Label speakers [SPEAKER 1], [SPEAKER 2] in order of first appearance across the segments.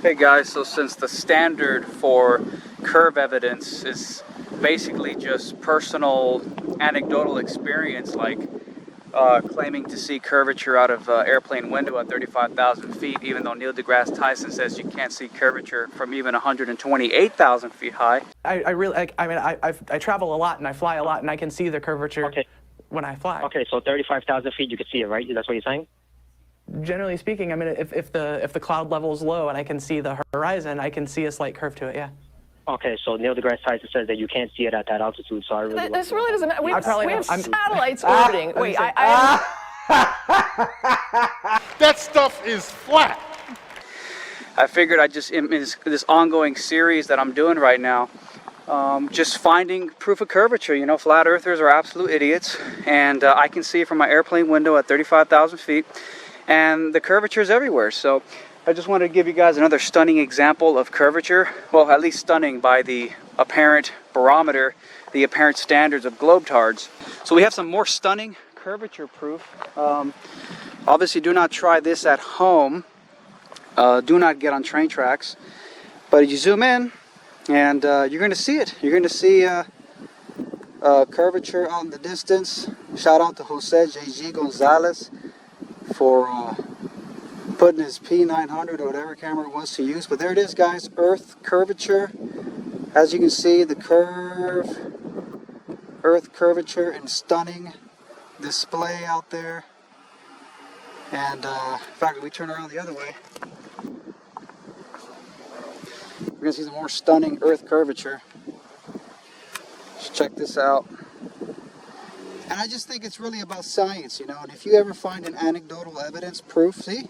[SPEAKER 1] Hey guys, so since the standard for curve evidence is basically just personal anecdotal experience, like claiming to see curvature out of airplane window at 35,000 feet, even though Neil deGrasse Tyson says you can't see curvature from even 128,000 feet high.
[SPEAKER 2] I travel a lot and I fly a lot and I can see the curvature when I fly.
[SPEAKER 3] Okay, so 35,000 feet, you can see it, right? That's what you're saying?
[SPEAKER 2] Generally speaking, I mean, if the cloud level is low and I can see the horizon, I can see a slight curve to it, yeah.
[SPEAKER 3] Okay, so Neil deGrasse Tyson says that you can't see it at that altitude, so I really...
[SPEAKER 4] This really doesn't matter. We have satellites orbiting. Wait,
[SPEAKER 5] That stuff is flat.
[SPEAKER 1] I figured I'd just, in this ongoing series that I'm doing right now, just finding proof of curvature. You know, flat earthers are absolute idiots, and I can see it from my airplane window at 35,000 feet, and the curvature is everywhere. So I just wanted to give you guys another stunning example of curvature. Well, at least stunning by the apparent barometer, the apparent standards of globetards. So we have some more stunning curvature proof. Obviously, do not try this at home. Do not get on train tracks. But you zoom in, and you're going to see it. You're going to see curvature out in the distance. Shout out to Jose J.G. Gonzalez for putting his P900 or whatever camera it was to use. But there it is, guys. Earth curvature. As you can see, the curve, Earth curvature in stunning display out there. And in fact, if we turn around the other way, we're going to see some more stunning Earth curvature. Just check this out. And I just think it's really about science, you know. And if you ever find an anecdotal evidence, proof, see?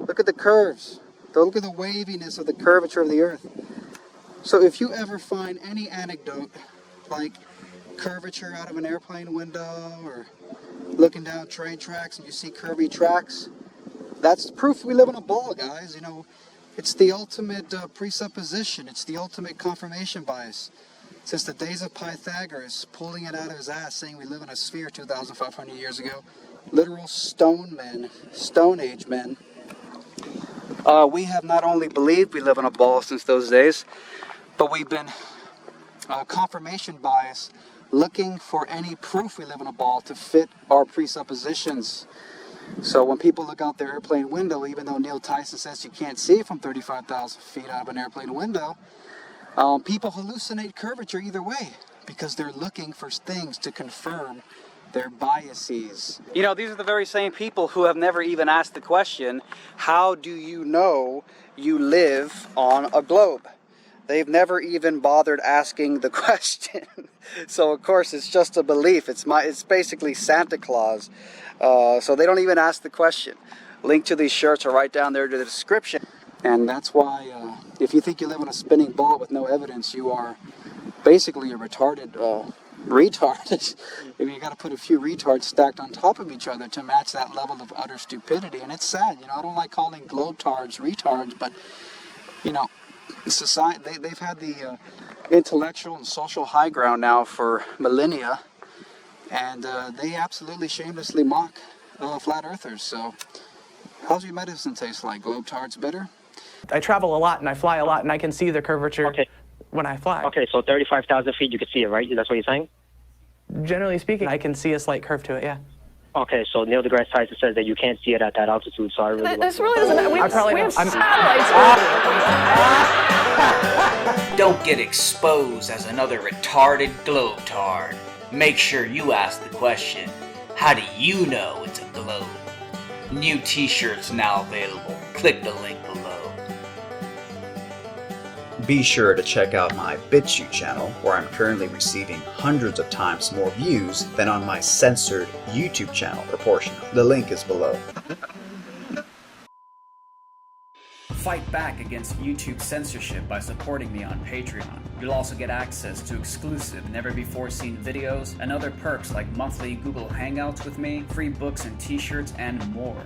[SPEAKER 1] Look at the curves. Look at the waviness of the curvature of the Earth. So if you ever find any anecdote, like curvature out of an airplane window, or looking down train tracks and you see curvy tracks, that's proof we live in a ball, guys. You know, it's the ultimate presupposition. It's the ultimate confirmation bias. Since the days of Pythagoras, pulling it out of his ass, saying we live in a sphere 2,500 years ago, literal stone men, Stone Age men, we have not only believed we live in a ball since those days, but we've been confirmation bias, looking for any proof we live in a ball to fit our presuppositions. So when people look out their airplane window, even though Neil Tyson says you can't see from 35,000 feet out of an airplane window, people hallucinate curvature either way because they're looking for things to confirm their biases. You know, these are the very same people who have never even asked the question, how do you know you live on a globe? They've never even bothered asking the question. So of course it's just a belief. It's basically Santa Claus. So they don't even ask the question. Link to these shirts are right down there to the description. And that's why if you think you live on a spinning ball with no evidence, you are basically a retarded retard. I mean, you got to put a few retards stacked on top of each other to match that level of utter stupidity. And it's sad, you know. I don't like calling globetards retards, but you know, society they've had the intellectual and social high ground now for millennia, and they absolutely shamelessly mock flat earthers. So, how's your medicine taste like? Globetards bitter?
[SPEAKER 2] I travel a lot and I fly a lot and I can see the curvature when I fly.
[SPEAKER 3] Okay, so 35,000 feet, you can see it, right? That's what you're saying? Generally
[SPEAKER 2] speaking, I can see a slight curve to it, yeah.
[SPEAKER 3] Okay, so Neil deGrasse Tyson says that you can't see it at that altitude, so I really...
[SPEAKER 4] This really doesn't matter. We have satellites orbiting.
[SPEAKER 6] Don't get exposed as another retarded globetard. Make sure you ask the question, how do you know it's a globe? New t-shirts now available. Click the link below.
[SPEAKER 7] Be sure to check out my BitChute channel, where I'm currently receiving hundreds of times more views than on my censored YouTube channel proportionally. The link is below.
[SPEAKER 8] Fight back against YouTube censorship by supporting me on Patreon. You'll also get access to exclusive, never-before-seen videos and other perks like monthly Google Hangouts with me, free books and t-shirts, and more.